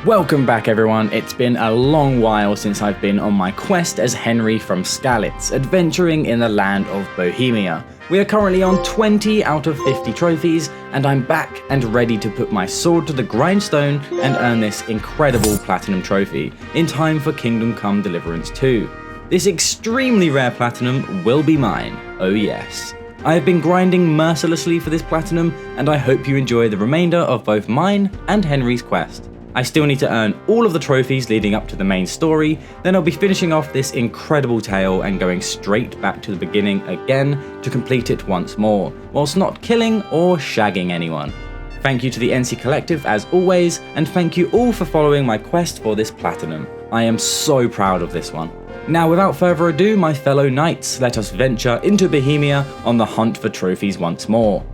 Welcome back everyone, it's been a long while since I've been on my quest as Henry from Skalitz, adventuring in the land of Bohemia. We are currently on 20 out of 50 trophies, and I'm back and ready to put my sword to the grindstone and earn this incredible platinum trophy, in time for Kingdom Come Deliverance 2. This extremely rare platinum will be mine, oh yes. I have been grinding mercilessly for this platinum, and I hope you enjoy the remainder of both mine and Henry's quest. I still need to earn all of the trophies leading up to the main story, then I'll be finishing off this incredible tale and going straight back to the beginning again to complete it once more, whilst not killing or shagging anyone. Thank you to the NC Collective as always, and thank you all for following my quest for this platinum. I am so proud of this one. Now without further ado, my fellow knights, let us venture into Bohemia on the hunt for trophies once more.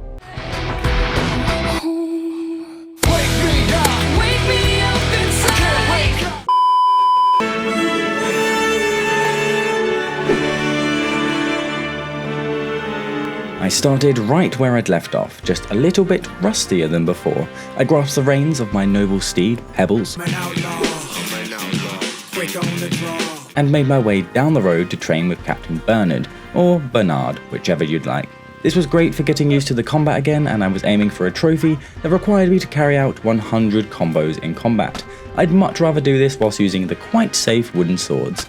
I started right where I'd left off, just a little bit rustier than before. I grasped the reins of my noble steed, Pebbles, and made my way down the road to train with Captain Bernard, or Bernard, whichever you'd like. This was great for getting used to the combat again, and I was aiming for a trophy that required me to carry out 100 combos in combat. I'd much rather do this whilst using the quite safe wooden swords.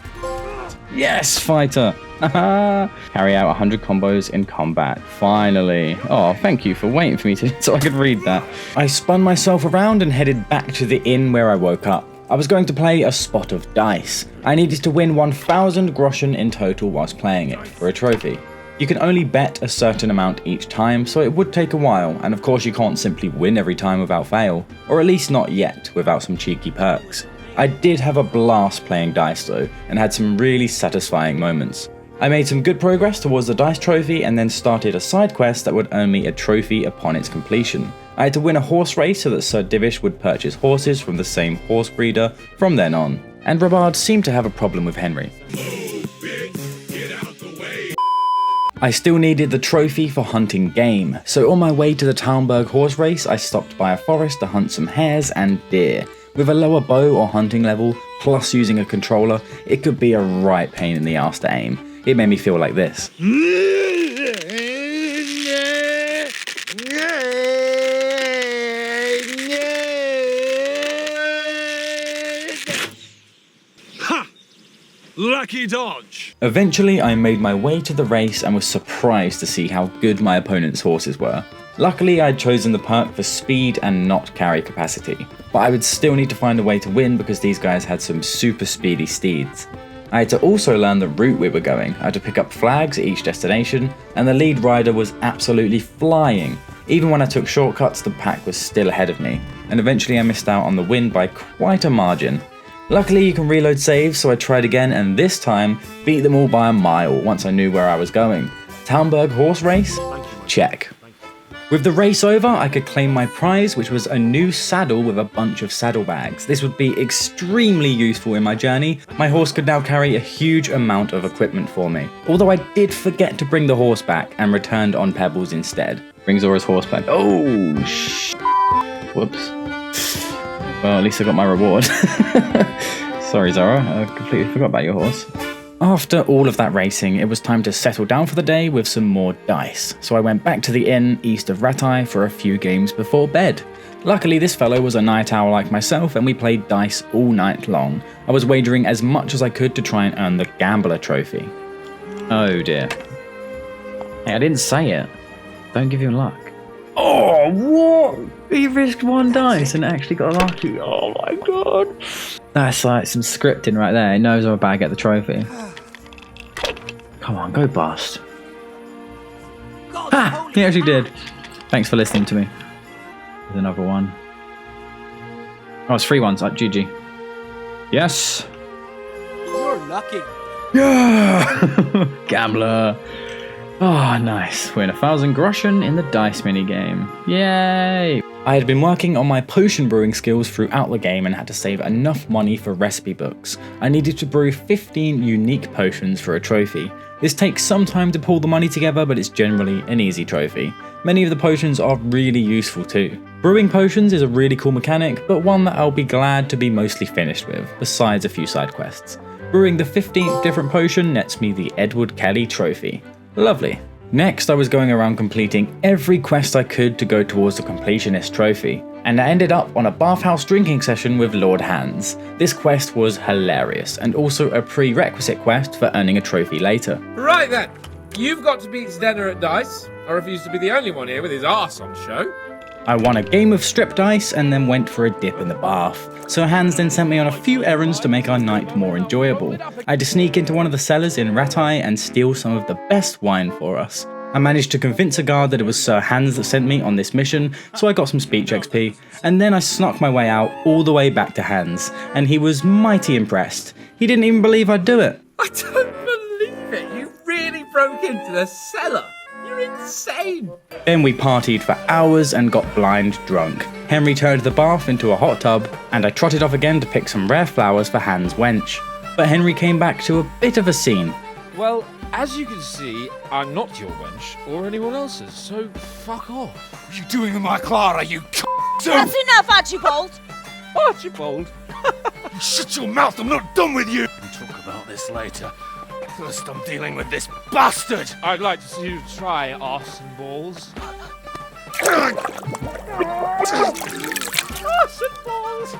Yes, fighter! Carry out 100 combos in combat. Finally. Oh, thank you for waiting for me so I could read that. I spun myself around and headed back to the inn where I woke up. I was going to play a spot of dice. I needed to win 1,000 groschen in total whilst playing it for a trophy. You can only bet a certain amount each time, so it would take a while, and of course you can't simply win every time without fail, or at least not yet without some cheeky perks. I did have a blast playing dice though, and had some really satisfying moments. I made some good progress towards the dice trophy and then started a side quest that would earn me a trophy upon its completion. I had to win a horse race so that Sir Divish would purchase horses from the same horse breeder from then on. And Robard seemed to have a problem with Henry. I still needed the trophy for hunting game, so on my way to the Talmberg horse race I stopped by a forest to hunt some hares and deer. With a lower bow or hunting level, plus using a controller, it could be a right pain in the ass to aim. It made me feel like this. Ha! Lucky dodge! Eventually I made my way to the race and was surprised to see how good my opponent's horses were. Luckily I'd chosen the perk for speed and not carry capacity, but I would still need to find a way to win because these guys had some super speedy steeds. I had to also learn the route we were going. I had to pick up flags at each destination, and the lead rider was absolutely flying. Even when I took shortcuts, the pack was still ahead of me, and eventually I missed out on the win by quite a margin. Luckily you can reload saves, so I tried again and this time beat them all by a mile once I knew where I was going. Talmberg horse race? Check. With the race over, I could claim my prize, which was a new saddle with a bunch of saddlebags. This would be extremely useful in my journey. My horse could now carry a huge amount of equipment for me. Although I did forget to bring the horse back and returned on Pebbles instead. Bring Zora's horse back. Oh, whoops. Well, at least I got my reward. Sorry, Zora, I completely forgot about your horse. After all of that racing, it was time to settle down for the day with some more dice, so I went back to the inn east of Ratai for a few games before bed. Luckily this fellow was a night owl like myself and we played dice all night long. I was wagering as much as I could to try and earn the Gambler trophy. Oh dear. Hey, I didn't say it. Don't give you luck. Oh, what? He risked one dice and actually got lucky. Oh my god. That's like some scripting right there. He knows I'm about to get the trophy. Come on, go bust. Ha! He actually did. Thanks for listening to me. There's another one. Oh, it's 3 ones. Like GG. Yes. You're lucky. Yeah. Gambler. Oh, nice. Win 1,000 groschen in the dice minigame. Yay! I had been working on my potion brewing skills throughout the game and had to save enough money for recipe books. I needed to brew 15 unique potions for a trophy. This takes some time to pull the money together, but it's generally an easy trophy. Many of the potions are really useful too. Brewing potions is a really cool mechanic, but one that I'll be glad to be mostly finished with, besides a few side quests. Brewing the 15th different potion nets me the Edward Kelly trophy. Lovely. Next, I was going around completing every quest I could to go towards the completionist trophy, and I ended up on a bathhouse drinking session with Lord Hans. This quest was hilarious, and also a prerequisite quest for earning a trophy later. Right then, you've got to beat Stenner at dice. I refuse to be the only one here with his arse on show. I won a game of strip dice and then went for a dip in the bath. So Hans then sent me on a few errands to make our night more enjoyable. I had to sneak into one of the cellars in Ratai and steal some of the best wine for us. I managed to convince a guard that it was Sir Hans that sent me on this mission, so I got some speech XP, and then I snuck my way out all the way back to Hans, and he was mighty impressed. He didn't even believe I'd do it. I don't believe it. You really broke into the cellar. You're insane. Then we partied for hours and got blind drunk. Henry turned the bath into a hot tub, and I trotted off again to pick some rare flowers for Hans' wench. But Henry came back to a bit of a scene. Well, as you can see, I'm not your wench or anyone else's, so fuck off. What are you doing with my Clara, you That's enough, Archibald! Archibald! Shut your mouth, I'm not done with you! We'll talk about this later. First I'm dealing with this bastard! I'd like to see you try arse and balls. Arse and balls!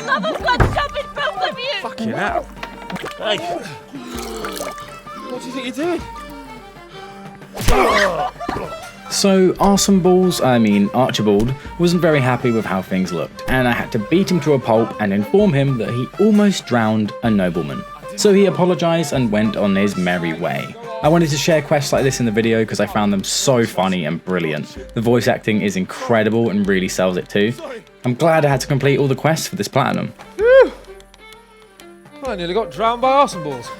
Love of God, stop it, both of you! Fucking hell. Hey! What do you think you're doing? So Archibald wasn't very happy with how things looked, and I had to beat him to a pulp and inform him that he almost drowned a nobleman. So he apologised and went on his merry way. I wanted to share quests like this in the video because I found them so funny and brilliant. The voice acting is incredible and really sells it too. I'm glad I had to complete all the quests for this platinum. Whew. I nearly got drowned by arse and balls.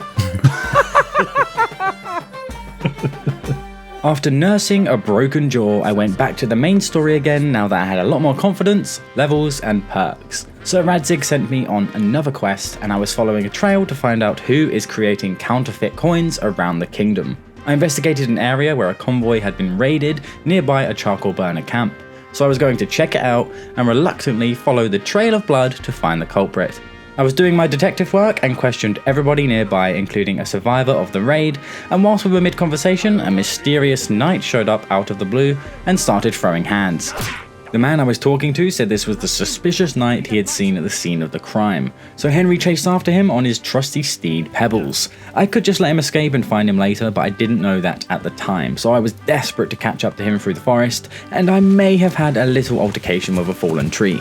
After nursing a broken jaw, I went back to the main story again now that I had a lot more confidence, levels, and perks. Sir Radzig sent me on another quest, and I was following a trail to find out who is creating counterfeit coins around the kingdom. I investigated an area where a convoy had been raided nearby a charcoal burner camp, so I was going to check it out and reluctantly follow the trail of blood to find the culprit. I was doing my detective work and questioned everybody nearby, including a survivor of the raid, and whilst we were mid-conversation, a mysterious knight showed up out of the blue and started throwing hands. The man I was talking to said this was the suspicious knight he had seen at the scene of the crime, so Henry chased after him on his trusty steed Pebbles. I could just let him escape and find him later, but I didn't know that at the time, so I was desperate to catch up to him through the forest, and I may have had a little altercation with a fallen tree.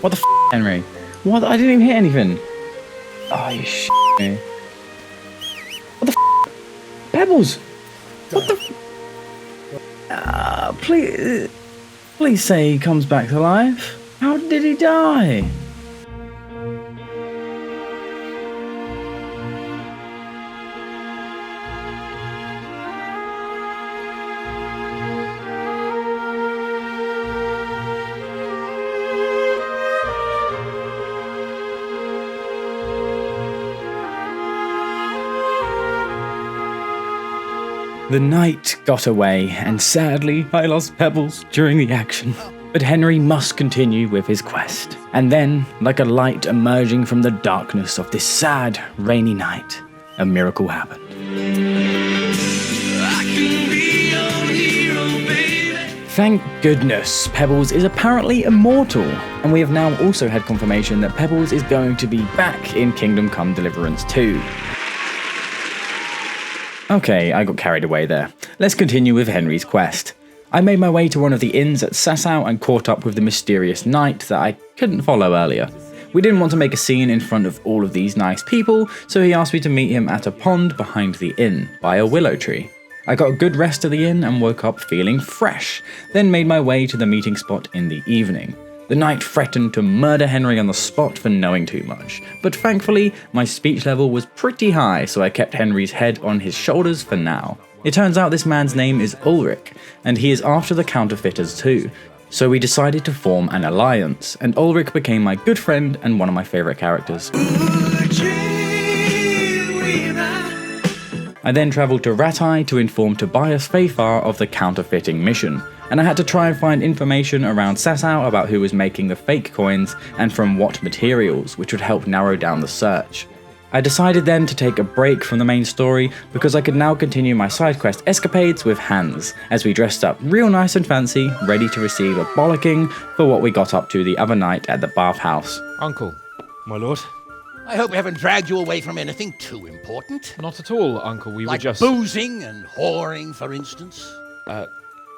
What the f***, Henry? What? I didn't even hit anything. Oh, you me. What the f***? Pebbles! What the f***? Please say he comes back to life. How did he die? The knight got away, and sadly, I lost Pebbles during the action. But Henry must continue with his quest. And then, like a light emerging from the darkness of this sad, rainy night, a miracle happened. Thank goodness, Pebbles is apparently immortal, and we have now also had confirmation that Pebbles is going to be back in Kingdom Come Deliverance 2. Okay, I got carried away there. Let's continue with Henry's quest. I made my way to one of the inns at Sasau and caught up with the mysterious knight that I couldn't follow earlier. We didn't want to make a scene in front of all of these nice people, so he asked me to meet him at a pond behind the inn, by a willow tree. I got a good rest at the inn and woke up feeling fresh, then made my way to the meeting spot in the evening. The knight threatened to murder Henry on the spot for knowing too much, but thankfully my speech level was pretty high, so I kept Henry's head on his shoulders for now. It turns out this man's name is Ulrich, and he is after the counterfeiters too, so we decided to form an alliance, and Ulrich became my good friend and one of my favourite characters. I then travelled to Ratai to inform Tobias Fafar of the counterfeiting mission, and I had to try and find information around Sasau about who was making the fake coins and from what materials, which would help narrow down the search. I decided then to take a break from the main story because I could now continue my side quest escapades with Hans, as we dressed up real nice and fancy, ready to receive a bollocking for what we got up to the other night at the bathhouse. Uncle. My lord? I hope we haven't dragged you away from anything too important. Not at all, Uncle. We Like were just... boozing and whoring, for instance.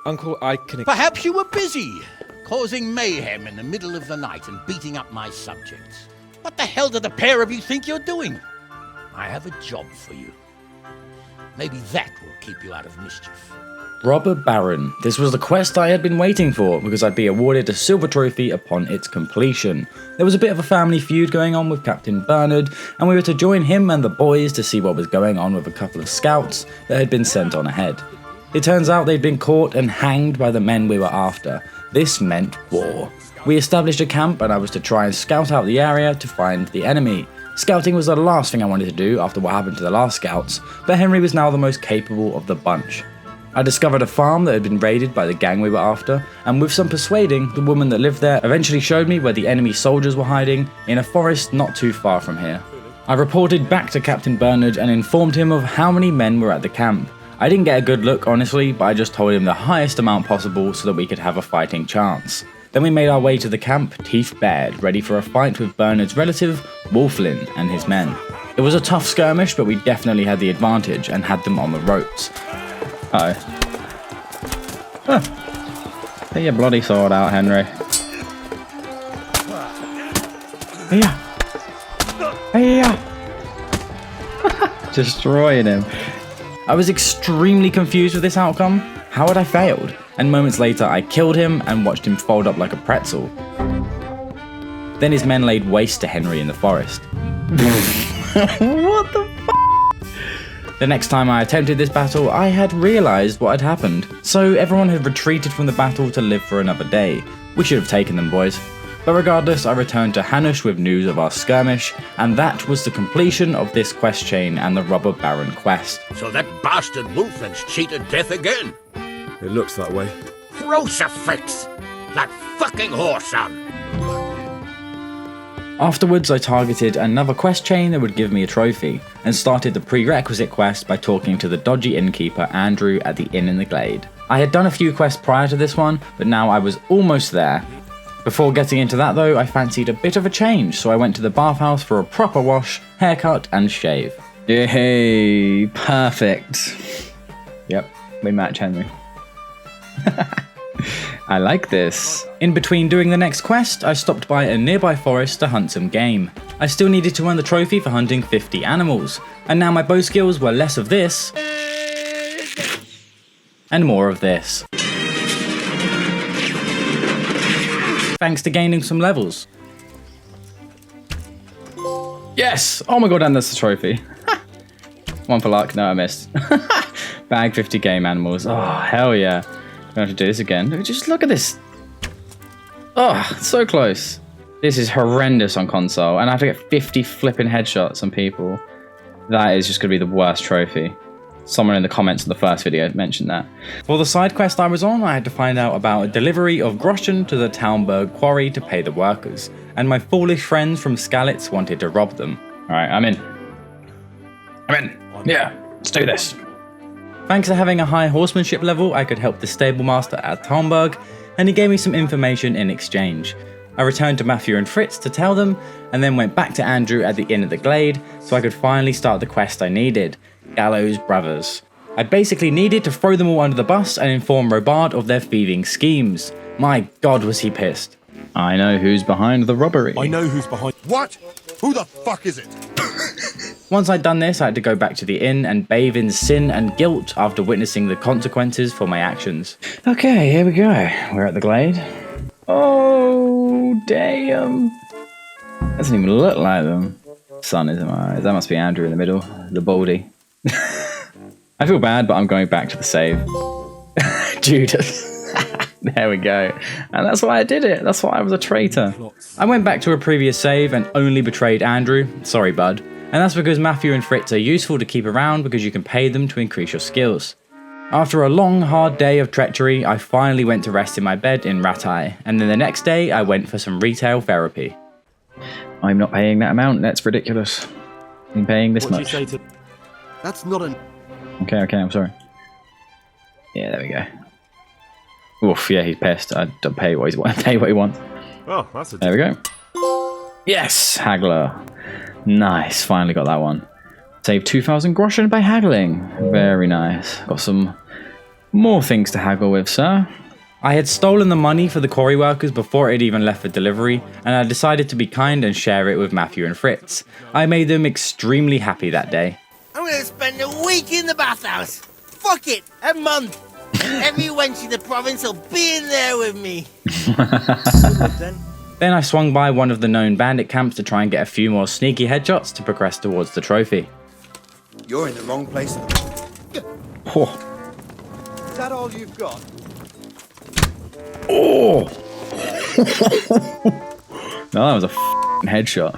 Uncle, I can... Perhaps you were busy, causing mayhem in the middle of the night and beating up my subjects. What the hell do the pair of you think you're doing? I have a job for you. Maybe that will keep you out of mischief. Robber Baron. This was the quest I had been waiting for because I'd be awarded a silver trophy upon its completion. There was a bit of a family feud going on with Captain Bernard, and we were to join him and the boys to see what was going on with a couple of scouts that had been sent on ahead. It turns out they'd been caught and hanged by the men we were after. This meant war. We established a camp and I was to try and scout out the area to find the enemy. Scouting was the last thing I wanted to do after what happened to the last scouts, but Henry was now the most capable of the bunch. I discovered a farm that had been raided by the gang we were after, and with some persuading, the woman that lived there eventually showed me where the enemy soldiers were hiding, in a forest not too far from here. I reported back to Captain Bernard and informed him of how many men were at the camp. I didn't get a good look honestly, but I just told him the highest amount possible so that we could have a fighting chance. Then we made our way to the camp, teeth bared, ready for a fight with Bernard's relative, Wolflin, and his men. It was a tough skirmish, but we definitely had the advantage and had them on the ropes. Uh-oh. Huh. Get your bloody sword out, Henry. Hiya! Destroying him. I was extremely confused with this outcome. How had I failed? And moments later I killed him and watched him fold up like a pretzel. Then his men laid waste to Henry in the forest. What the f***? The next time I attempted this battle, I had realised what had happened. So everyone had retreated from the battle to live for another day. We should have taken them, boys. But regardless, I returned to Hanush with news of our skirmish, and that was the completion of this quest chain and the Robber Baron quest. So that bastard Wolfen's cheated death again. It looks that way. Crucifix! That fucking whoreson! Afterwards, I targeted another quest chain that would give me a trophy, and started the prerequisite quest by talking to the dodgy innkeeper Andrew at the inn in the glade. I had done a few quests prior to this one, but now I was almost there. Before getting into that though, I fancied a bit of a change, so I went to the bathhouse for a proper wash, haircut, and shave. Yay, perfect. Yep, we match, Henry. I like this. In between doing the next quest, I stopped by a nearby forest to hunt some game. I still needed to earn the trophy for hunting 50 animals, and now my bow skills were less of this, and more of this. Thanks to gaining some levels. Yes! Oh my god, and that's the trophy. One for luck. No, I missed. Bag 50 game animals. Oh, hell yeah. I'm gonna have to do this again. Just look at this. Oh, so close. This is horrendous on console, and I have to get 50 flipping headshots on people. That is just gonna be the worst trophy. Someone in the comments of the first video mentioned that. For the side quest I was on, I had to find out about a delivery of Groschen to the Townburg quarry to pay the workers, and my foolish friends from Skalitz wanted to rob them. Alright, I'm in. Yeah, let's do this. Thanks to having a high horsemanship level, I could help the stable master at Townburg, and he gave me some information in exchange. I returned to Matthew and Fritz to tell them, and then went back to Andrew at the inn of the glade, so I could finally start the quest I needed. Gallows Brothers. I basically needed to throw them all under the bus and inform Robard of their thieving schemes. My god, was he pissed. I know who's behind the robbery. I know who's behind. What? Who the fuck is it? Once I'd done this, I had to go back to the inn and bathe in sin and guilt after witnessing the consequences for my actions. Okay, here we go. We're at the glade. Oh, damn. Doesn't even look like them. Sun is in my eyes. That must be Andrew in the middle. The baldy. I feel bad, but I'm going back to the save. Judas. There we go. And that's why I did it. That's why I was a traitor. I went back to a previous save and only betrayed Andrew. Sorry, bud. and that's because Matthew and Fritz are useful to keep around because you can pay them to increase your skills. After a long, hard day of treachery, I finally went to rest in my bed in Ratai, and then the next day I went for some retail therapy. I'm not paying that amount, that's ridiculous. I'm paying this much. That's not an... Okay, I'm sorry. Yeah, there we go. Oof, yeah, he's pissed. I don't pay what he wants. Oh, that's a... There we go. Yes, haggler. Nice, finally got that one. Save 2,000 groschen by haggling. Very nice. Got some more things to haggle with, sir. I had stolen the money for the quarry workers before it even left for delivery, and I decided to be kind and share it with Matthew and Fritz. I made them extremely happy that day. I'm gonna spend a week in the bathhouse. Fuck it, a month. Every wench in the province will be in there with me. Then I swung by one of the known bandit camps to try and get a few more sneaky headshots to progress towards the trophy. You're in the wrong place. Oh. Is that all you've got? Oh! No, that was a headshot.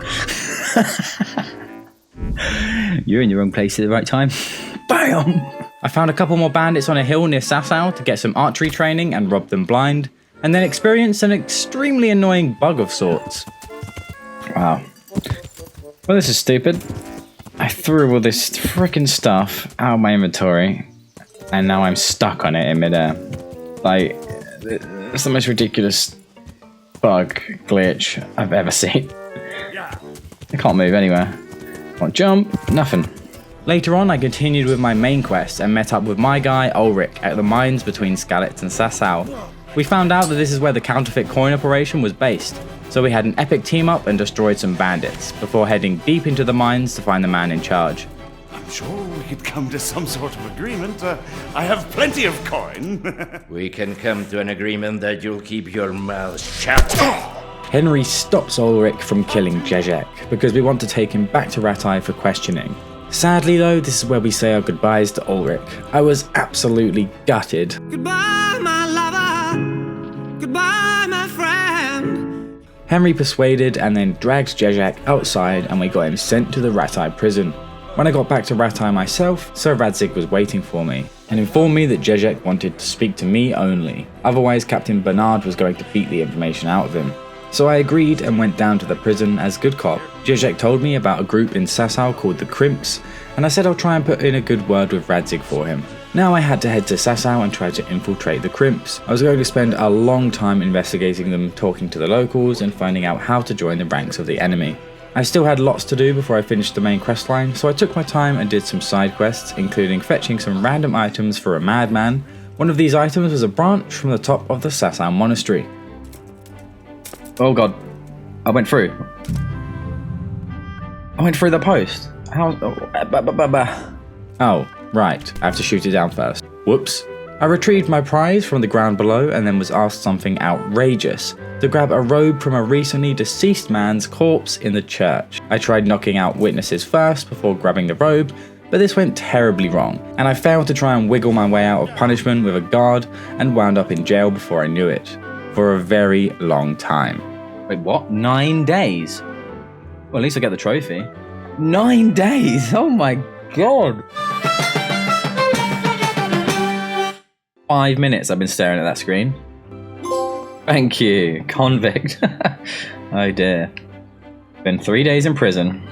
You're in the wrong place at the right time. Bam! I found a couple more bandits on a hill near Sasau to get some archery training and rob them blind, and then experienced an extremely annoying bug of sorts. Wow. Well, this is stupid. I threw all this frickin' stuff out of my inventory, and now I'm stuck on it in midair. Like, it's the most ridiculous bug glitch I've ever seen. I can't move anywhere. Can't jump, nothing. Later on, I continued with my main quest and met up with my guy Ulrich at the mines between Skalitz and Sasau. We found out that this is where the counterfeit coin operation was based, so we had an epic team up and destroyed some bandits, before heading deep into the mines to find the man in charge. I'm sure we could come to some sort of agreement. I have plenty of coin. We can come to an agreement that you'll keep your mouth shut. Henry stops Ulrich from killing Jezek, because we want to take him back to Ratai for questioning. Sadly though, this is where we say our goodbyes to Ulrich. I was absolutely gutted. Goodbye, my lover. Goodbye, my friend. Henry persuaded and then dragged Jezek outside, and we got him sent to the Ratai prison. When I got back to Ratai myself, Sir Radzig was waiting for me, and informed me that Jezek wanted to speak to me only, otherwise Captain Bernard was going to beat the information out of him. So I agreed and went down to the prison as good cop. Jezek told me about a group in Sasau called the Crimps, and I said I'll try and put in a good word with Radzig for him. Now I had to head to Sasau and try to infiltrate the Crimps. I was going to spend a long time investigating them, talking to the locals, and finding out how to join the ranks of the enemy. I still had lots to do before I finished the main questline, so I took my time and did some side quests, including fetching some random items for a madman. One of these items was a branch from the top of the Sasau Monastery. Oh god, I went through. I went through the post. How? Oh, right, I have to shoot it down first. Whoops. I retrieved my prize from the ground below and then was asked something outrageous, to grab a robe from a recently deceased man's corpse in the church. I tried knocking out witnesses first before grabbing the robe, but this went terribly wrong, and I failed to try and wiggle my way out of punishment with a guard and wound up in jail before I knew it. For a very long time. Wait, what? 9 days? Well, at least I get the trophy. 9 days? Oh my god! 5 minutes I've been staring at that screen. Thank you, convict. Oh dear. Been 3 days in prison.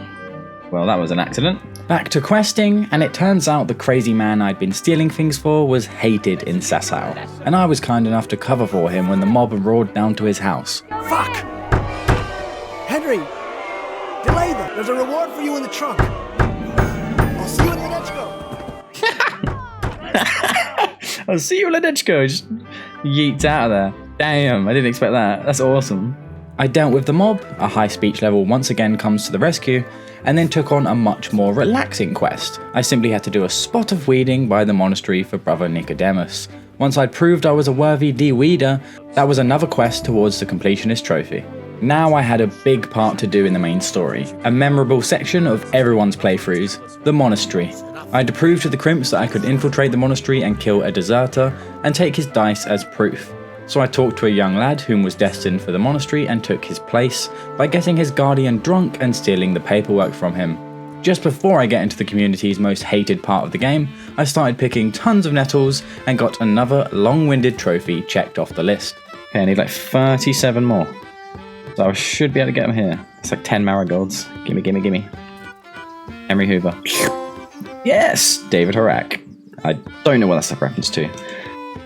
Well, that was an accident. Back to questing, and it turns out the crazy man I'd been stealing things for was hated in Sasau, and I was kind enough to cover for him when the mob roared down to his house. Fuck! Henry! Delay them! There's a reward for you in the trunk! I'll see you in Ledechko! I'll see you in Ledechko! Just yeets out of there. Damn, I didn't expect that. That's awesome. I dealt with the mob, a high speech level once again comes to the rescue, and then took on a much more relaxing quest. I simply had to do a spot of weeding by the monastery for Brother Nicodemus. Once I'd proved I was a worthy de-weeder, that was another quest towards the completionist trophy. Now I had a big part to do in the main story, a memorable section of everyone's playthroughs, the monastery. I had to prove to the Crimps that I could infiltrate the monastery and kill a deserter, and take his dice as proof. So I talked to a young lad whom was destined for the monastery and took his place by getting his guardian drunk and stealing the paperwork from him. Just before I get into the community's most hated part of the game, I started picking tons of nettles and got another long-winded trophy checked off the list. Okay, I need like 37 more. So I should be able to get them here. It's like 10 marigolds. Gimme, gimme, gimme. Henry Hoover. Yes! David Horak. I don't know what that's a reference to.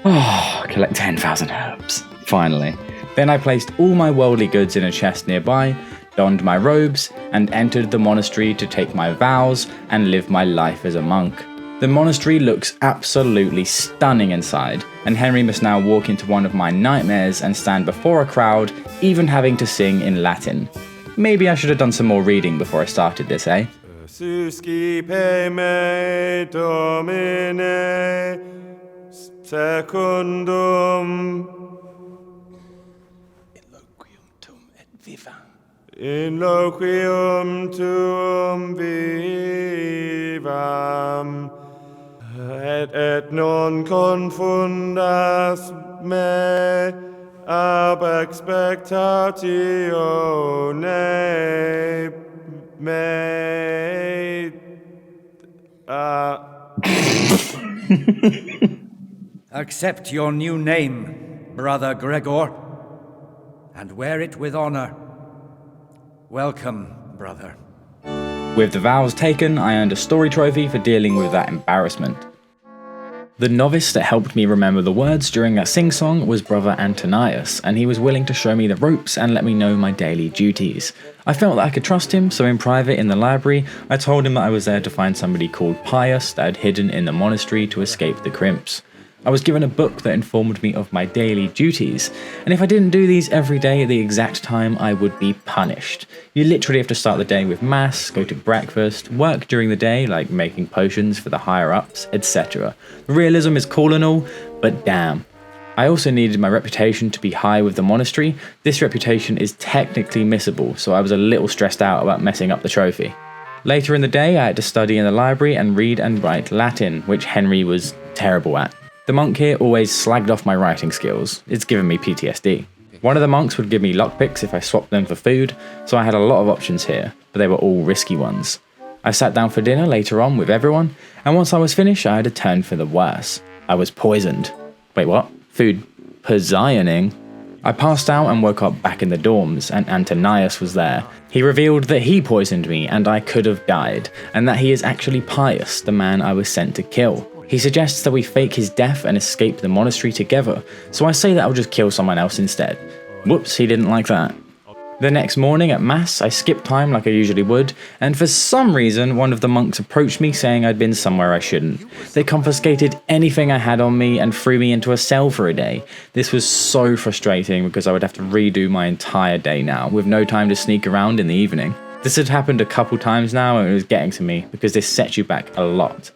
Oh, collect 10,000 herbs. Finally. Then I placed all my worldly goods in a chest nearby, donned my robes, and entered the monastery to take my vows and live my life as a monk. The monastery looks absolutely stunning inside, and Henry must now walk into one of my nightmares and stand before a crowd, even having to sing in Latin. Maybe I should have done some more reading before I started this, eh? Suscipe me, Domine, secundum in loquium tuum vivam, et non confundas me ab expectatione me. Accept your new name, Brother Gregor, and wear it with honor. Welcome, brother. With the vows taken, I earned a story trophy for dealing with that embarrassment. The novice that helped me remember the words during that sing-song was Brother Antonius, and he was willing to show me the ropes and let me know my daily duties. I felt that I could trust him, so in private in the library, I told him that I was there to find somebody called Pius that had hidden in the monastery to escape the crimps. I was given a book that informed me of my daily duties, and if I didn't do these every day at the exact time, I would be punished. You literally have to start the day with mass, go to breakfast, work during the day like making potions for the higher-ups, etc. The realism is cool and all, but damn. I also needed my reputation to be high with the monastery. This reputation is technically missable, so I was a little stressed out about messing up the trophy. Later in the day, I had to study in the library and read and write Latin, which Henry was terrible at. The monk here always slagged off my writing skills. It's given me PTSD. One of the monks would give me lockpicks if I swapped them for food, so I had a lot of options here, but they were all risky ones. I sat down for dinner later on with everyone, and once I was finished, I had a turn for the worse. I was poisoned. Wait, what? Food poisoning? I passed out and woke up back in the dorms, and Antonius was there. He revealed that he poisoned me and I could have died, and that he is actually Pius, the man I was sent to kill. He suggests that we fake his death and escape the monastery together, so I say that I'll just kill someone else instead. Whoops, he didn't like that. The next morning at mass, I skipped time like I usually would, and for some reason, one of the monks approached me saying I'd been somewhere I shouldn't. They confiscated anything I had on me and threw me into a cell for a day. This was so frustrating because I would have to redo my entire day now, with no time to sneak around in the evening. This had happened a couple times now and it was getting to me, because this sets you back a lot.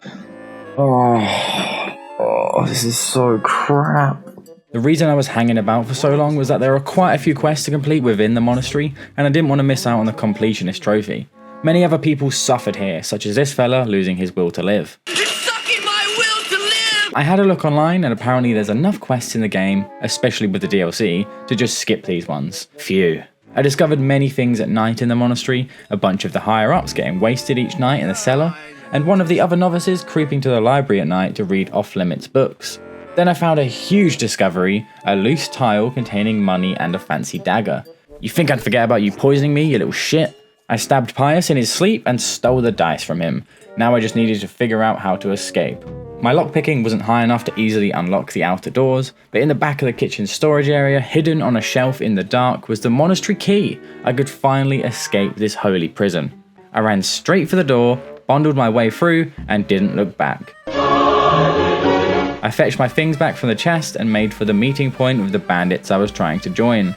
Oh, this is so crap. The reason I was hanging about for so long was that there are quite a few quests to complete within the monastery, and I didn't want to miss out on the completionist trophy. Many other people suffered here, such as this fella losing his will to live. It's sucking my will to live! I had a look online, and apparently there's enough quests in the game, especially with the DLC, to just skip these ones. Phew. I discovered many things at night in the monastery, a bunch of the higher-ups getting wasted each night in the cellar, and one of the other novices creeping to the library at night to read off-limits books. Then I found a huge discovery, a loose tile containing money and a fancy dagger. You think I'd forget about you poisoning me, you little shit? I stabbed Pius in his sleep and stole the dice from him. Now I just needed to figure out how to escape. My lockpicking wasn't high enough to easily unlock the outer doors, but in the back of the kitchen storage area, hidden on a shelf in the dark, was the monastery key. I could finally escape this holy prison. I ran straight for the door, bundled my way through, and didn't look back. I fetched my things back from the chest and made for the meeting point with the bandits I was trying to join.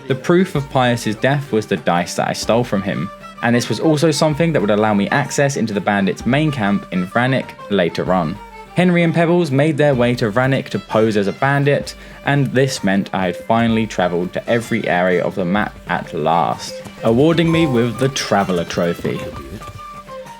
The proof of Pius's death was the dice that I stole from him, and this was also something that would allow me access into the bandits' main camp in Vranik later on. Henry and Pebbles made their way to Vranik to pose as a bandit, and this meant I had finally travelled to every area of the map at last, awarding me with the Traveller Trophy.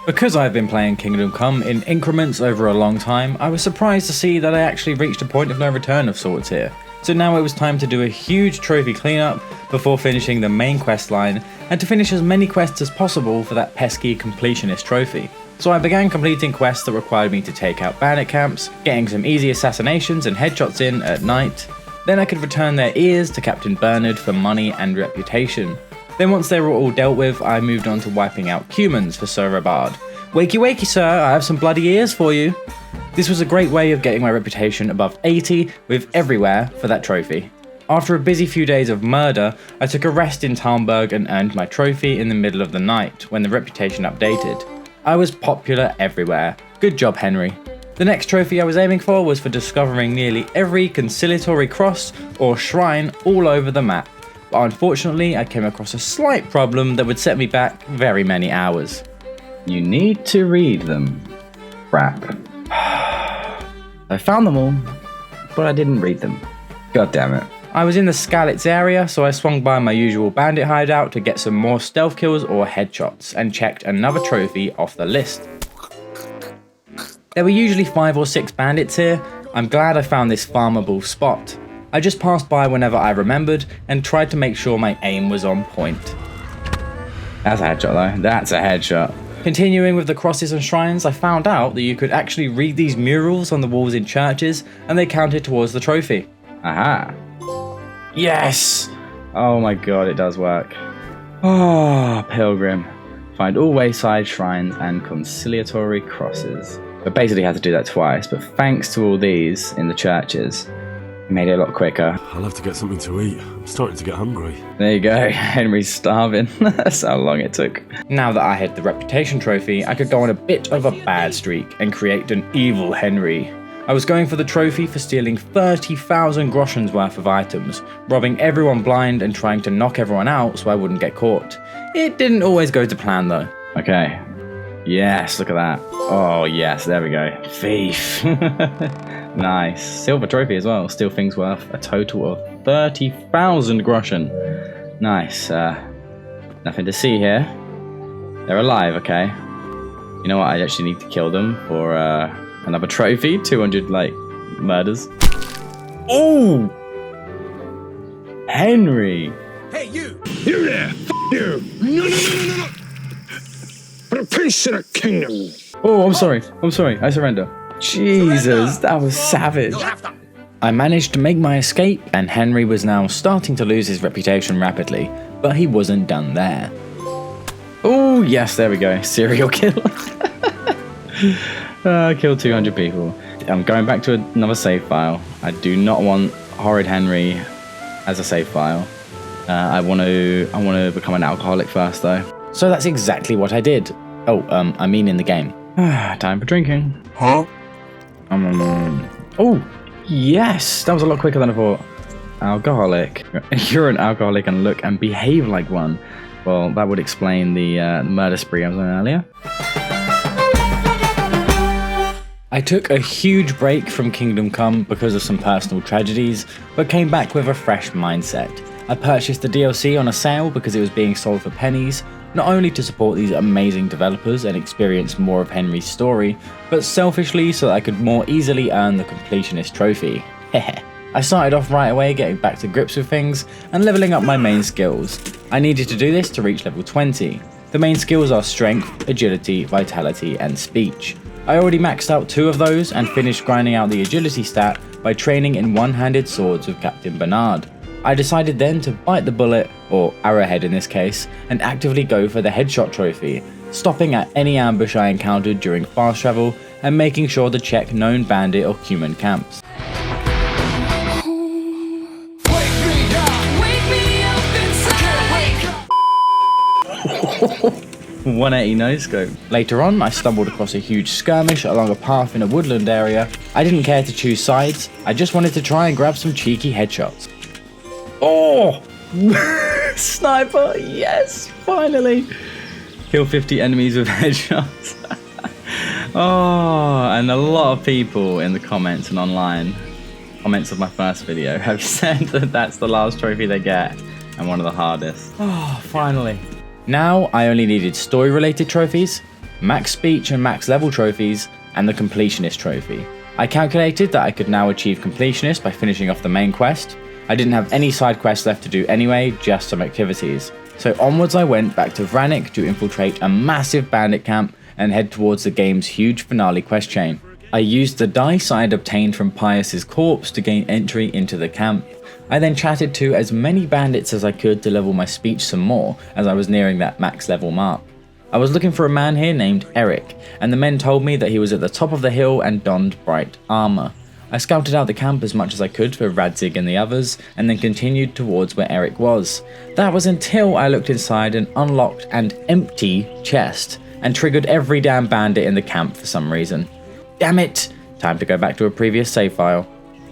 Because I've been playing Kingdom Come in increments over a long time, I was surprised to see that I actually reached a point of no return of sorts here. So now it was time to do a huge trophy cleanup before finishing the main quest line, and to finish as many quests as possible for that pesky completionist trophy. So I began completing quests that required me to take out bandit camps, getting some easy assassinations and headshots in at night. Then I could return their ears to Captain Bernard for money and reputation. Then once they were all dealt with, I moved on to wiping out humans for Sir Rabard. Wakey wakey sir, I have some bloody ears for you. This was a great way of getting my reputation above 80 with everywhere for that trophy. After a busy few days of murder, I took a rest in Talmberg and earned my trophy in the middle of the night when the reputation updated. I was popular everywhere. Good job, Henry. The next trophy I was aiming for was for discovering nearly every conciliatory cross or shrine all over the map. But unfortunately, I came across a slight problem that would set me back very many hours. You need to read them. Crap. I found them all, but I didn't read them. God damn it. I was in the Skalitz area, so I swung by my usual bandit hideout to get some more stealth kills or headshots, and checked another trophy off the list. There were usually 5 or 6 bandits here. I'm glad I found this farmable spot. I just passed by whenever I remembered and tried to make sure my aim was on point. That's a headshot though, that's a headshot. Continuing with the crosses and shrines, I found out that you could actually read these murals on the walls in churches and they counted towards the trophy. Aha. Yes! Oh my god, it does work. Oh, Pilgrim. Find all wayside shrines and conciliatory crosses. But basically had to do that twice, but thanks to all these in the churches, it made it a lot quicker. I'll have to get something to eat. I'm starting to get hungry. There you go, Henry's starving. That's how long it took. Now that I had the reputation trophy, I could go on a bit of a bad streak and create an evil Henry. I was going for the trophy for stealing 30,000 groschens worth of items, robbing everyone blind and trying to knock everyone out so I wouldn't get caught. It didn't always go to plan though. Okay. Yes, look at that. Oh yes, there we go. Thief. Nice. Silver trophy as well. Steal things worth a total of 30,000 groschen. Nice. Nothing to see here. They're alive, okay. You know what? I actually need to kill them for another trophy. 200 like murders. Oh, Henry. Hey, you! You there! You! No! For a piece of the kingdom! Oh, I'm sorry. I surrender. Jesus, that was savage. I managed to make my escape, and Henry was now starting to lose his reputation rapidly, but he wasn't done there. Oh, yes, there we go. Serial killer. Killed 200 people. I'm going back to another save file. I do not want Horrid Henry as a save file. I want to become an alcoholic first, though. So that's exactly what I did. Oh, I mean in the game. Time for drinking. Huh? Oh, yes! That was a lot quicker than I thought. Alcoholic. You're an alcoholic and look and behave like one. Well, that would explain the murder spree I was on earlier. I took a huge break from Kingdom Come because of some personal tragedies, but came back with a fresh mindset. I purchased the DLC on a sale because it was being sold for pennies, not only to support these amazing developers and experience more of Henry's story, but selfishly so that I could more easily earn the completionist trophy. I started off right away getting back to grips with things and leveling up my main skills. I needed to do this to reach level 20. The main skills are strength, agility, vitality, and speech. I already maxed out 2 of those and finished grinding out the agility stat by training in one-handed swords with Captain Bernard. I decided then to bite the bullet, or arrowhead in this case, and actively go for the headshot trophy, stopping at any ambush I encountered during fast travel and making sure to check known bandit or human camps. 180 no-scope. Later on, I stumbled across a huge skirmish along a path in a woodland area. I didn't care to choose sides, I just wanted to try and grab some cheeky headshots. Oh! Sniper, yes, finally! Kill 50 enemies with headshots. Oh, and a lot of people in the comments and online, comments of my first video, have said that that's the last trophy they get, and one of the hardest. Oh, finally. Now, I only needed story-related trophies. max speech and max level trophies, and the completionist trophy. I calculated that I could now achieve completionist by finishing off the main quest. I didn't have any side quests left to do anyway, just some activities. So onwards I went back to Vranik to infiltrate a massive bandit camp and head towards the game's huge finale quest chain. I used the dice I had obtained from Pius's corpse to gain entry into the camp. I then chatted to as many bandits as I could to level my speech some more as I was nearing that max level mark. I was looking for a man here named Eric, and the men told me that he was at the top of the hill and donned bright armour. I scouted out the camp as much as I could for Radzig and the others, and then continued towards where Eric was. That was until I looked inside an unlocked and empty chest, and triggered every damn bandit in the camp for some reason. Damn it! Time to go back to a previous save file.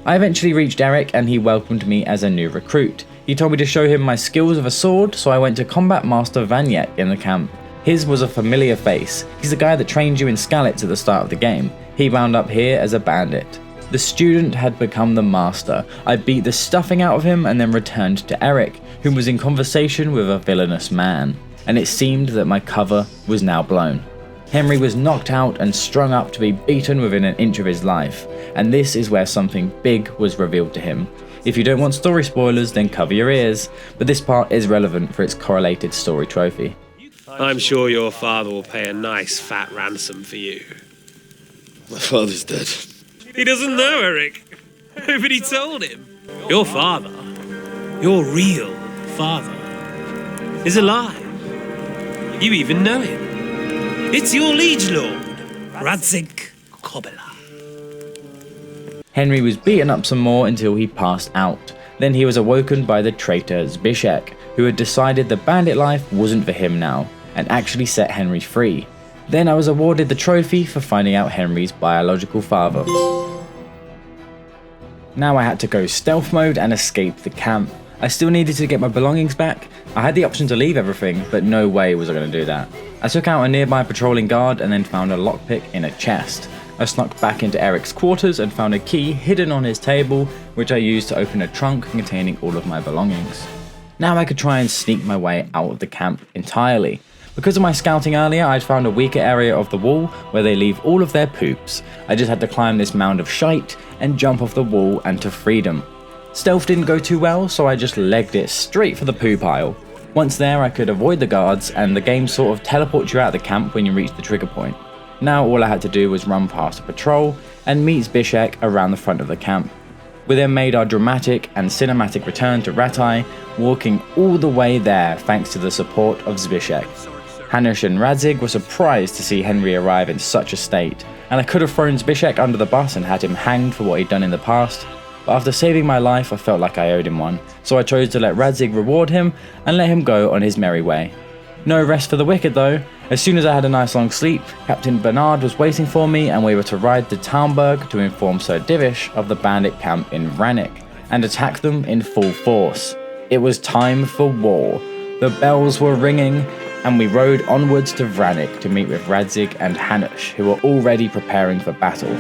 I eventually reached Eric and he welcomed me as a new recruit. He told me to show him my skills of a sword, so I went to Combat Master Vranik in the camp. His was a familiar face. He's the guy that trained you in Skalitz at the start of the game. He wound up here as a bandit. The student had become the master. I beat the stuffing out of him and then returned to Eric, who was in conversation with a villainous man. And it seemed that my cover was now blown. Henry was knocked out and strung up to be beaten within an inch of his life, and this is where something big was revealed to him. If you don't want story spoilers, then cover your ears, but this part is relevant for its correlated story trophy. I'm sure your father will pay a nice fat ransom for you. My father's dead. He doesn't know, Eric. Nobody told him. Your father, your real father, is alive. You even know him. It's your liege lord, Radzig Kobyla. Henry was beaten up some more until he passed out. Then he was awoken by the traitor Zbyszek, who had decided the bandit life wasn't for him now, and actually set Henry free. Then I was awarded the trophy for finding out Henry's biological father. Now I had to go stealth mode and escape the camp. I still needed to get my belongings back. I had the option to leave everything, but no way was I going to do that. I took out a nearby patrolling guard and then found a lockpick in a chest. I snuck back into Eric's quarters and found a key hidden on his table, which I used to open a trunk containing all of my belongings. Now I could try and sneak my way out of the camp entirely. Because of my scouting earlier, I'd found a weaker area of the wall where they leave all of their poops. I just had to climb this mound of shite and jump off the wall and to freedom. Stealth didn't go too well, so I just legged it straight for the poo pile. Once there, I could avoid the guards, and the game sort of teleports you out of the camp when you reach the trigger point. Now all I had to do was run past a patrol and meet Zbyszek around the front of the camp. We then made our dramatic and cinematic return to Ratai, walking all the way there thanks to the support of Zbyszek. Hanush and Radzig were surprised to see Henry arrive in such a state, and I could have thrown Zbyszek under the bus and had him hanged for what he'd done in the past, but after saving my life I felt like I owed him one, so I chose to let Radzig reward him and let him go on his merry way. No rest for the wicked though. As soon as I had a nice long sleep, Captain Bernard was waiting for me and we were to ride to Townburg to inform Sir Divish of the bandit camp in Vranik and attack them in full force. It was time for war. The bells were ringing and we rode onwards to Vranik to meet with Radzig and Hanush, who were already preparing for battle.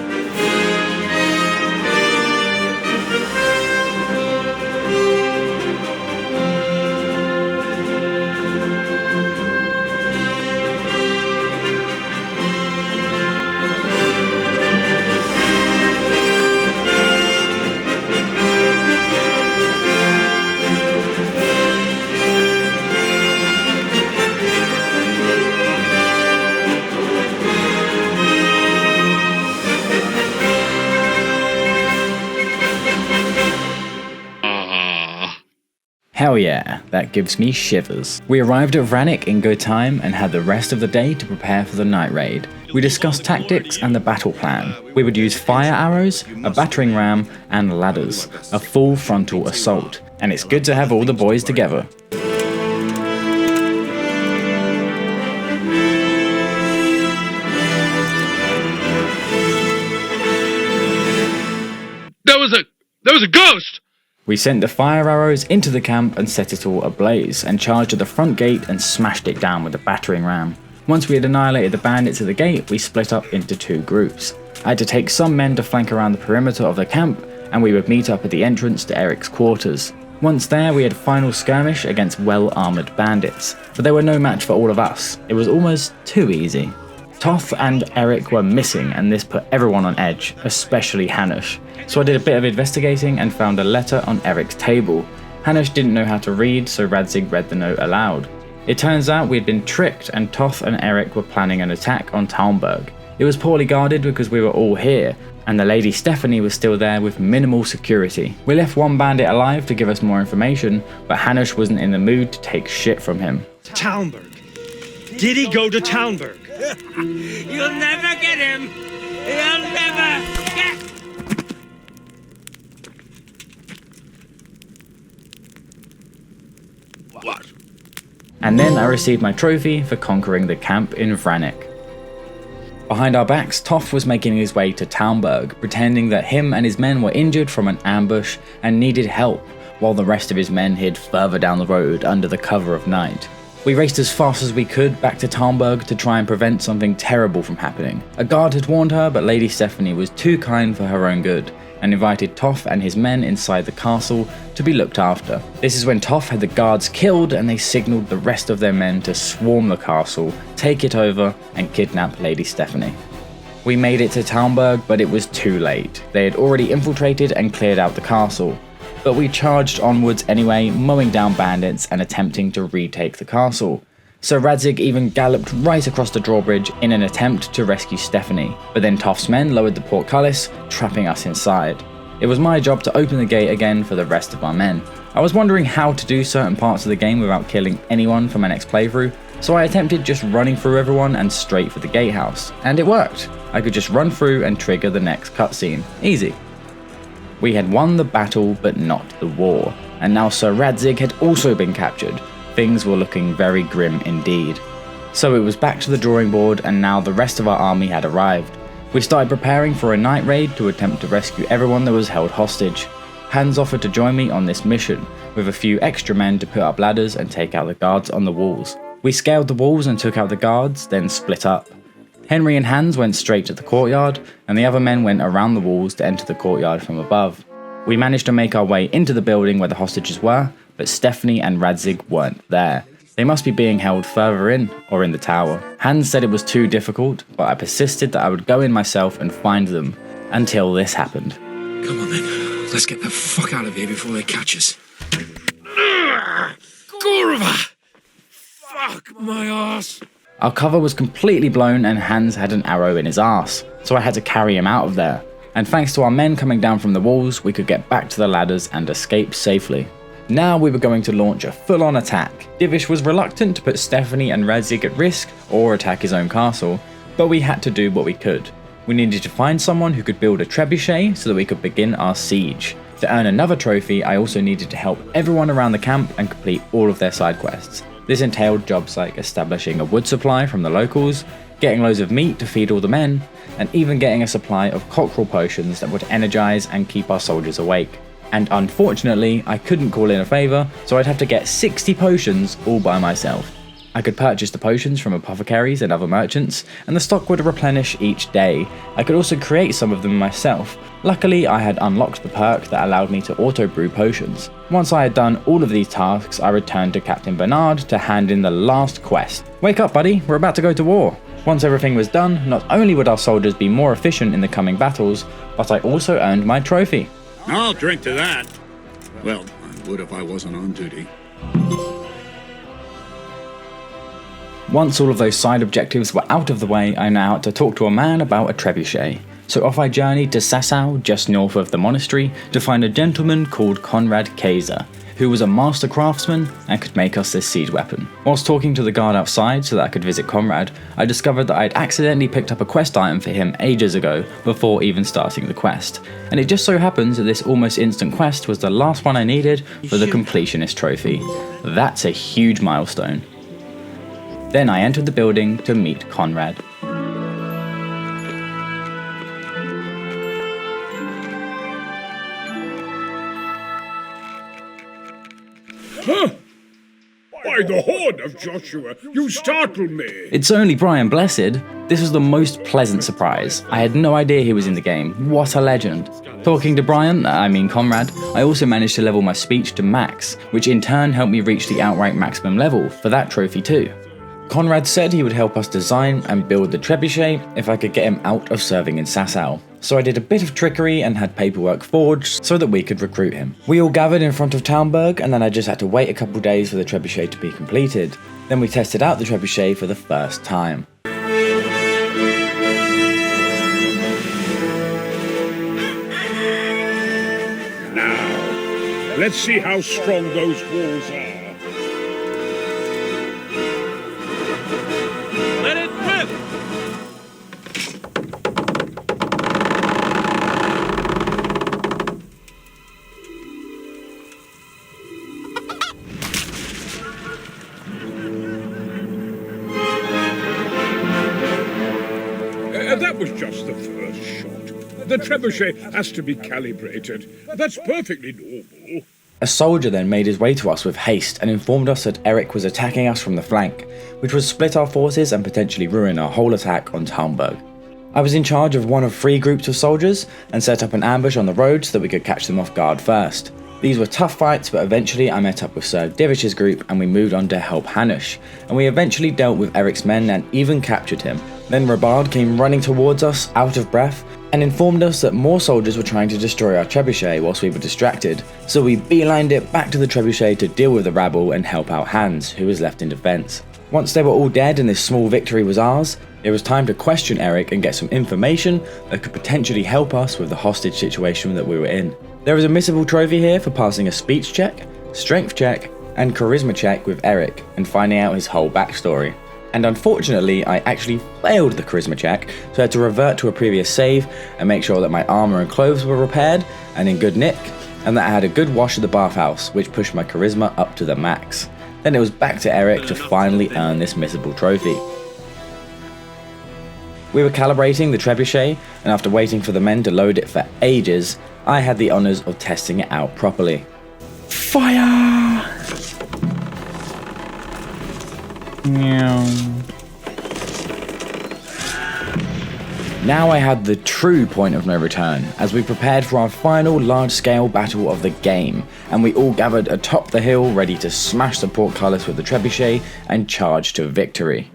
Hell yeah, that gives me shivers. We arrived at Vranik in good time and had the rest of the day to prepare for the night raid. We discussed tactics and the battle plan. We would use fire arrows, a battering ram, and ladders, a full frontal assault. And it's good to have all the boys together. There was a ghost! We sent the fire arrows into the camp and set it all ablaze, and charged at the front gate and smashed it down with a battering ram. Once we had annihilated the bandits at the gate, we split up into two groups. I had to take some men to flank around the perimeter of the camp, and we would meet up at the entrance to Eric's quarters. Once there, we had final skirmish against well-armoured bandits, but they were no match for all of us. It was almost too easy. Toth and Eric were missing, and this put everyone on edge, especially Hanush. So I did a bit of investigating and found a letter on Eric's table. Hanush didn't know how to read, so Radzig read the note aloud. It turns out we had been tricked, and Toth and Eric were planning an attack on Talmberg. It was poorly guarded because we were all here, and the Lady Stephanie was still there with minimal security. We left one bandit alive to give us more information, but Hanush wasn't in the mood to take shit from him. Talmberg. Did he go to Talmberg? You'll never get him! You'll never get... What? And then I received my trophy for conquering the camp in Vranik. Behind our backs, Toth was making his way to Talmberg, pretending that him and his men were injured from an ambush and needed help, while the rest of his men hid further down the road under the cover of night. We raced as fast as we could back to Talmberg to try and prevent something terrible from happening. A guard had warned her, but Lady Stephanie was too kind for her own good, and invited Toth and his men inside the castle to be looked after. This is when Toth had the guards killed, and they signalled the rest of their men to swarm the castle, take it over, and kidnap Lady Stephanie. We made it to Talmberg, but it was too late. They had already infiltrated and cleared out the castle. But we charged onwards anyway, mowing down bandits and attempting to retake the castle. So Radzig even galloped right across the drawbridge in an attempt to rescue Stephanie, but then Toth's men lowered the portcullis, trapping us inside. It was my job to open the gate again for the rest of our men. I was wondering how to do certain parts of the game without killing anyone for my next playthrough, so I attempted just running through everyone and straight for the gatehouse, and it worked. I could just run through and trigger the next cutscene. Easy. We had won the battle but not the war, and now Sir Radzig had also been captured. Things were looking very grim indeed. So it was back to the drawing board, and now the rest of our army had arrived. We started preparing for a night raid to attempt to rescue everyone that was held hostage. Hans offered to join me on this mission, with a few extra men to put up ladders and take out the guards on the walls. We scaled the walls and took out the guards, then split up. Henry and Hans went straight to the courtyard, and the other men went around the walls to enter the courtyard from above. We managed to make our way into the building where the hostages were, but Stephanie and Radzig weren't there. They must be being held further in, or in the tower. Hans said it was too difficult, but I persisted that I would go in myself and find them, until this happened. Come on then, let's get the fuck out of here before they catch us. Gorva! Fuck my ass! Our cover was completely blown and Hans had an arrow in his arse, so I had to carry him out of there. And thanks to our men coming down from the walls, we could get back to the ladders and escape safely. Now we were going to launch a full-on attack. Divish was reluctant to put Stephanie and Radzig at risk or attack his own castle, but we had to do what we could. We needed to find someone who could build a trebuchet so that we could begin our siege. To earn another trophy, I also needed to help everyone around the camp and complete all of their side quests. This entailed jobs like establishing a wood supply from the locals, getting loads of meat to feed all the men, and even getting a supply of cockerel potions that would energize and keep our soldiers awake. And unfortunately, I couldn't call in a favour, so I'd have to get 60 potions all by myself. I could purchase the potions from apothecaries and other merchants, and the stock would replenish each day. I could also create some of them myself. Luckily, I had unlocked the perk that allowed me to auto-brew potions. Once I had done all of these tasks, I returned to Captain Bernard to hand in the last quest. Wake up, buddy, we're about to go to war. Once everything was done, not only would our soldiers be more efficient in the coming battles, but I also earned my trophy. I'll drink to that. Well, I would if I wasn't on duty. Once all of those side objectives were out of the way, I now had to talk to a man about a trebuchet. So off I journeyed to Sasau, just north of the monastery, to find a gentleman called Conrad Kaiser, who was a master craftsman and could make us this siege weapon. Whilst talking to the guard outside so that I could visit Conrad, I discovered that I'd accidentally picked up a quest item for him ages ago, before even starting the quest. And it just so happens that this almost instant quest was the last one I needed for the completionist trophy. That's a huge milestone. Then I entered the building to meet Conrad. Huh? By the horn of Joshua, you startle me! It's only Brian Blessed. This was the most pleasant surprise. I had no idea he was in the game. What a legend. Talking to Brian, Conrad, I also managed to level my speech to max, which in turn helped me reach the outright maximum level for that trophy too. Conrad said he would help us design and build the trebuchet if I could get him out of serving in Sasau. So I did a bit of trickery and had paperwork forged so that we could recruit him. We all gathered in front of Talmberg, and then I just had to wait a couple days for the trebuchet to be completed. Then we tested out the trebuchet for the first time. Now, let's see how strong those walls are. Let it rip! That was just the first shot. The trebuchet has to be calibrated. That's perfectly normal. A soldier then made his way to us with haste and informed us that Eric was attacking us from the flank, which would split our forces and potentially ruin our whole attack on Talmberg. I was in charge of one of 3 groups of soldiers and set up an ambush on the road so that we could catch them off guard first. These were tough fights, but eventually I met up with Sir Divish's group and we moved on to help Hanush, and we eventually dealt with Eric's men and even captured him. Then Rabard came running towards us, out of breath, and informed us that more soldiers were trying to destroy our trebuchet whilst we were distracted, so we beelined it back to the trebuchet to deal with the rabble and help out Hans, who was left in defense. Once they were all dead and this small victory was ours, it was time to question Eric and get some information that could potentially help us with the hostage situation that we were in. There is a missable trophy here for passing a speech check, strength check, and charisma check with Eric and finding out his whole backstory. And unfortunately, I actually failed the charisma check, so I had to revert to a previous save and make sure that my armor and clothes were repaired and in good nick, and that I had a good wash of the bathhouse, which pushed my charisma up to the max. Then it was back to Eric to finally earn this missable trophy. We were calibrating the trebuchet, and after waiting for the men to load it for ages, I had the honours of testing it out properly. Fire! Now I had the true point of no return, as we prepared for our final large-scale battle of the game, and we all gathered atop the hill ready to smash the portcullis with the trebuchet and charge to victory.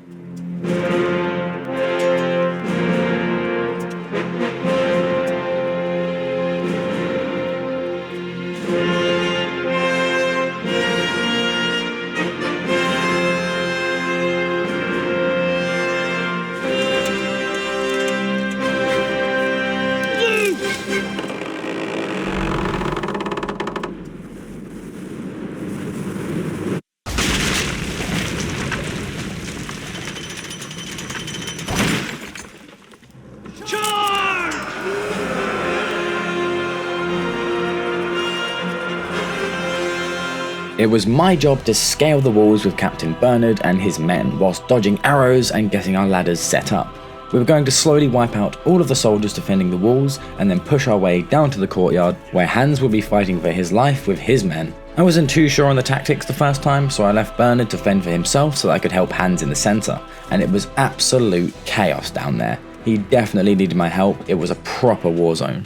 It was my job to scale the walls with Captain Bernard and his men whilst dodging arrows and getting our ladders set up. We were going to slowly wipe out all of the soldiers defending the walls and then push our way down to the courtyard where Hans would be fighting for his life with his men. I wasn't too sure on the tactics the first time, so I left Bernard to fend for himself so that I could help Hans in the centre, and it was absolute chaos down there. He definitely needed my help. It was a proper war zone.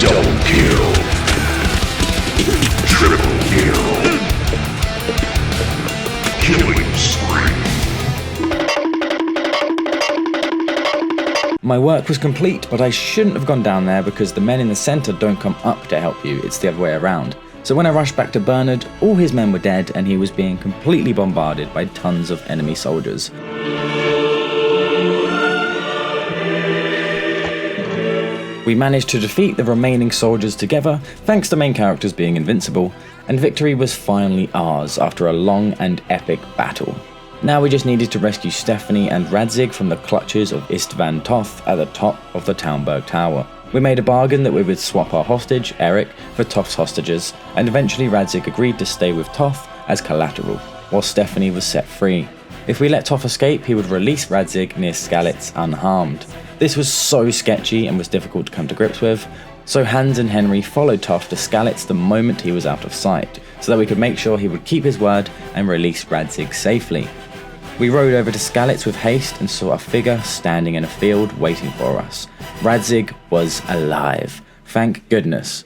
Double kill. Triple kill. Killing spree. My work was complete, but I shouldn't have gone down there because the men in the centre don't come up to help you, it's the other way around. So when I rushed back to Bernard, all his men were dead and he was being completely bombarded by tons of enemy soldiers. We managed to defeat the remaining soldiers together, thanks to main characters being invincible, and victory was finally ours after a long and epic battle. Now we just needed to rescue Stephanie and Radzig from the clutches of Istvan Toth at the top of the Talmberg Tower. We made a bargain that we would swap our hostage, Eric, for Toth's hostages, and eventually Radzig agreed to stay with Toth as collateral, while Stephanie was set free. If we let Toth escape, he would release Radzig near Skalitz unharmed. This was so sketchy and was difficult to come to grips with, so Hans and Henry followed Toth to Skalitz the moment he was out of sight, so that we could make sure he would keep his word and release Radzig safely. We rode over to Skalitz with haste and saw a figure standing in a field waiting for us. Radzig was alive, thank goodness.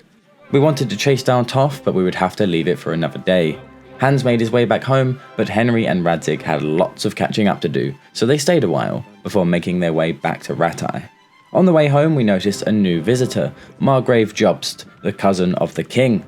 We wanted to chase down Toff, but we would have to leave it for another day. Hans made his way back home, but Henry and Radzig had lots of catching up to do, so they stayed a while, before making their way back to Rattay. On the way home we noticed a new visitor, Margrave Jobst, the cousin of the king.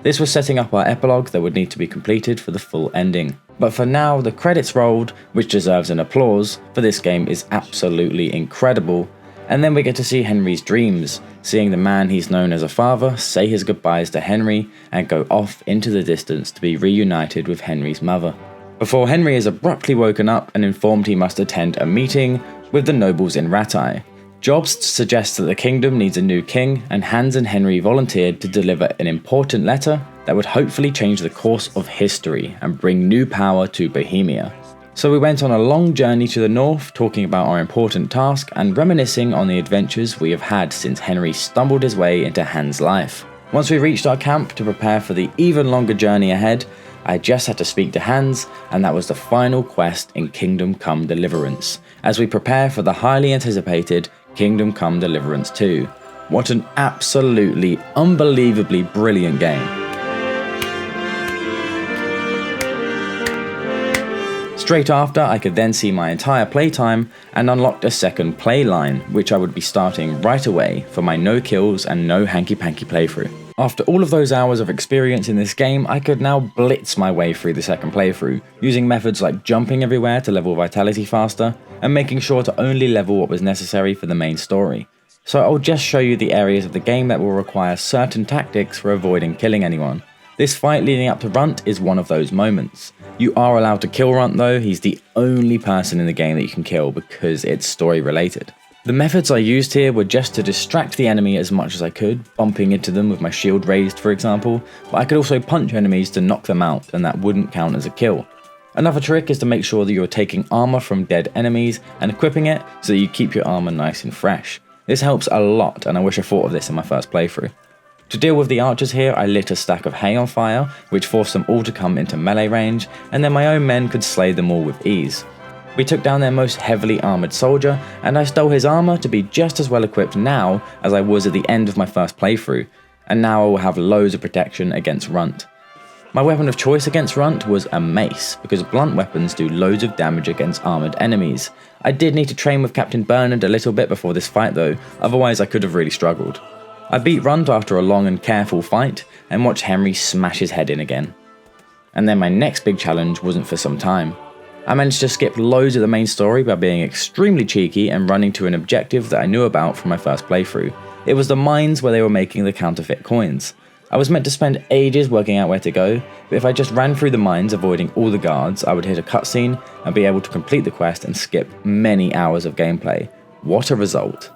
This was setting up our epilogue that would need to be completed for the full ending. But for now, the credits rolled, which deserves an applause, for this game is absolutely incredible. And then we get to see Henry's dreams, seeing the man he's known as a father say his goodbyes to Henry and go off into the distance to be reunited with Henry's mother. Before Henry is abruptly woken up and informed he must attend a meeting with the nobles in Rattay. Jobst suggests that the kingdom needs a new king, and Hans and Henry volunteered to deliver an important letter that would hopefully change the course of history and bring new power to Bohemia. So we went on a long journey to the north, talking about our important task and reminiscing on the adventures we have had since Henry stumbled his way into Hans' life. Once we reached our camp to prepare for the even longer journey ahead, I just had to speak to Hans, and that was the final quest in Kingdom Come Deliverance, as we prepare for the highly anticipated Kingdom Come Deliverance 2. What an absolutely unbelievably brilliant game. Straight after, I could then see my entire playtime and unlocked a second play line, which I would be starting right away for my no kills and no hanky-panky playthrough. After all of those hours of experience in this game, I could now blitz my way through the second playthrough, using methods like jumping everywhere to level vitality faster, and making sure to only level what was necessary for the main story. So I'll just show you the areas of the game that will require certain tactics for avoiding killing anyone. This fight leading up to Runt is one of those moments. You are allowed to kill Runt though, he's the only person in the game that you can kill because it's story related. The methods I used here were just to distract the enemy as much as I could, bumping into them with my shield raised for example, but I could also punch enemies to knock them out and that wouldn't count as a kill. Another trick is to make sure that you're taking armor from dead enemies and equipping it so that you keep your armor nice and fresh. This helps a lot and I wish I thought of this in my first playthrough. To deal with the archers here, I lit a stack of hay on fire, which forced them all to come into melee range, and then my own men could slay them all with ease. We took down their most heavily armoured soldier, and I stole his armour to be just as well equipped now as I was at the end of my first playthrough, and now I will have loads of protection against Runt. My weapon of choice against Runt was a mace, because blunt weapons do loads of damage against armoured enemies. I did need to train with Captain Bernard a little bit before this fight though, otherwise I could have really struggled. I beat Runt after a long and careful fight, and watched Henry smash his head in again. And then my next big challenge wasn't for some time. I managed to skip loads of the main story by being extremely cheeky and running to an objective that I knew about from my first playthrough. It was the mines where they were making the counterfeit coins. I was meant to spend ages working out where to go, but if I just ran through the mines avoiding all the guards, I would hit a cutscene and be able to complete the quest and skip many hours of gameplay. What a result.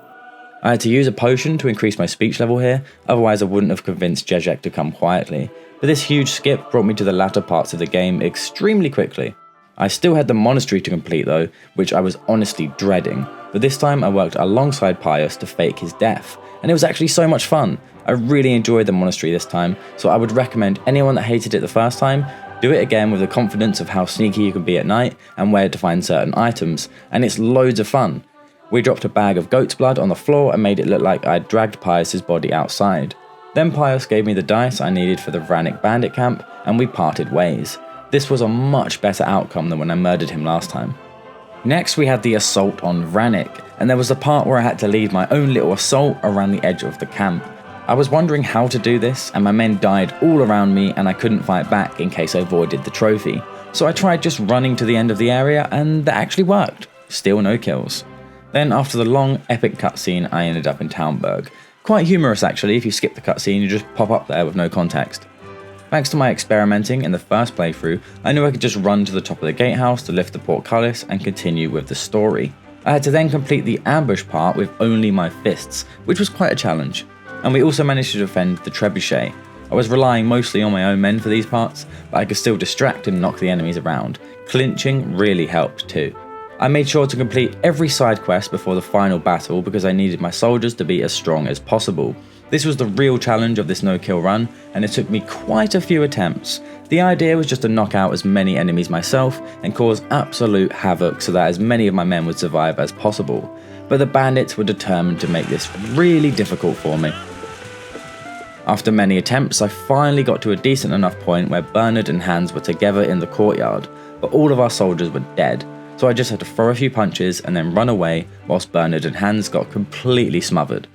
I had to use a potion to increase my speech level here, otherwise I wouldn't have convinced Jezek to come quietly, but this huge skip brought me to the latter parts of the game extremely quickly. I still had the Monastery to complete though, which I was honestly dreading, but this time I worked alongside Pius to fake his death, and it was actually so much fun. I really enjoyed the Monastery this time, so I would recommend anyone that hated it the first time, do it again with the confidence of how sneaky you can be at night and where to find certain items, and it's loads of fun. We dropped a bag of goat's blood on the floor and made it look like I'd dragged Pius's body outside. Then Pius gave me the dice I needed for the Vranik bandit camp, and we parted ways. This was a much better outcome than when I murdered him last time. Next we had the assault on Vranik, and there was the part where I had to lead my own little assault around the edge of the camp. I was wondering how to do this, and my men died all around me and I couldn't fight back in case I avoided the trophy. So I tried just running to the end of the area, and that actually worked. Still no kills. Then after the long epic cutscene I ended up in Townburg. Quite humorous actually, if you skip the cutscene you just pop up there with no context. Thanks to my experimenting in the first playthrough, I knew I could just run to the top of the gatehouse to lift the portcullis and continue with the story. I had to then complete the ambush part with only my fists, which was quite a challenge. And we also managed to defend the trebuchet. I was relying mostly on my own men for these parts, but I could still distract and knock the enemies around. Clinching really helped too. I made sure to complete every side quest before the final battle because I needed my soldiers to be as strong as possible. This was the real challenge of this no-kill run, and it took me quite a few attempts. The idea was just to knock out as many enemies myself and cause absolute havoc so that as many of my men would survive as possible. But the bandits were determined to make this really difficult for me. After many attempts, I finally got to a decent enough point where Bernard and Hans were together in the courtyard, but all of our soldiers were dead, so I just had to throw a few punches and then run away whilst Bernard and Hans got completely smothered.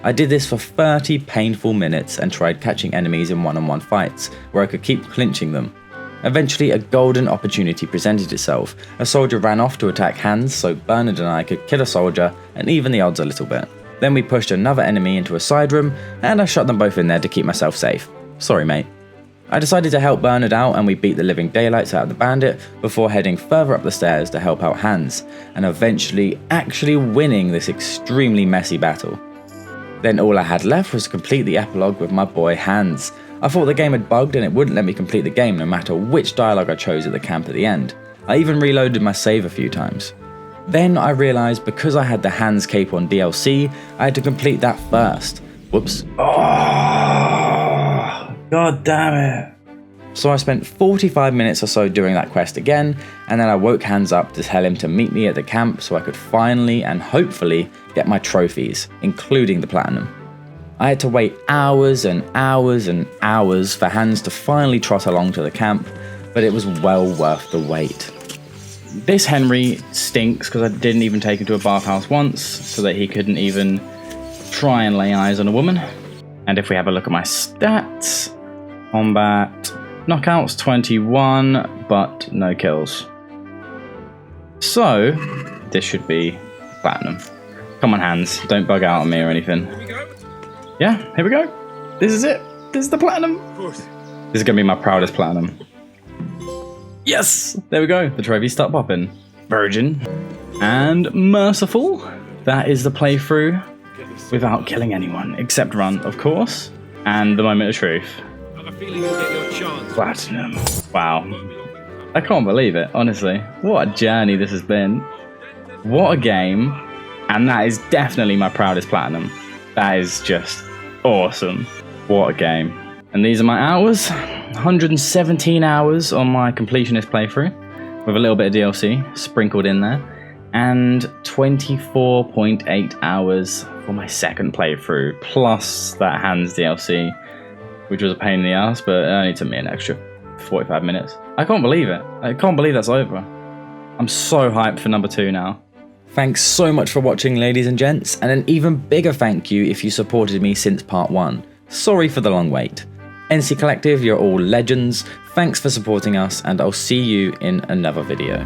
I did this for 30 painful minutes and tried catching enemies in one-on-one fights, where I could keep clinching them. Eventually, a golden opportunity presented itself. A soldier ran off to attack Hans, so Bernard and I could kill a soldier and even the odds a little bit. Then we pushed another enemy into a side room, and I shut them both in there to keep myself safe. Sorry, mate. I decided to help Bernard out, and we beat the living daylights out of the bandit before heading further up the stairs to help out Hans, and eventually actually winning this extremely messy battle. Then all I had left was to complete the epilogue with my boy Hans. I thought the game had bugged and it wouldn't let me complete the game no matter which dialogue I chose at the camp at the end. I even reloaded my save a few times. Then I realised because I had the Hans cape on DLC, I had to complete that first. Whoops. Oh, god damn it. So I spent 45 minutes or so doing that quest again, and then I woke Hans up to tell him to meet me at the camp so I could finally and hopefully get my trophies, including the platinum. I had to wait hours and hours and hours for Hans to finally trot along to the camp, but it was well worth the wait. This Henry stinks because I didn't even take him to a bathhouse once, so that he couldn't even try and lay eyes on a woman. And if we have a look at my stats, combat, knockouts 21, but no kills. So, this should be platinum. Come on, Hans, don't bug out on me or anything. Yeah, here we go. This is it. This is the platinum. This is going to be my proudest platinum. Yes! There we go. The trophies start popping. Virgin. And merciful. That is the playthrough without killing anyone, except Run, of course. And the moment of truth. Platinum. Wow. I can't believe it, honestly. What a journey this has been. What a game. And that is definitely my proudest platinum. That is just awesome. What a game. And these are my hours. 117 hours on my completionist playthrough, with a little bit of DLC sprinkled in there. And 24.8 hours for my second playthrough, plus that Hans DLC, which was a pain in the ass, but it only took me an extra 45 minutes. I can't believe it. I can't believe that's over. I'm so hyped for number 2 now. Thanks so much for watching, ladies and gents, and an even bigger thank you if you supported me since part 1. Sorry for the long wait. NC Collective, you're all legends. Thanks for supporting us, and I'll see you in another video.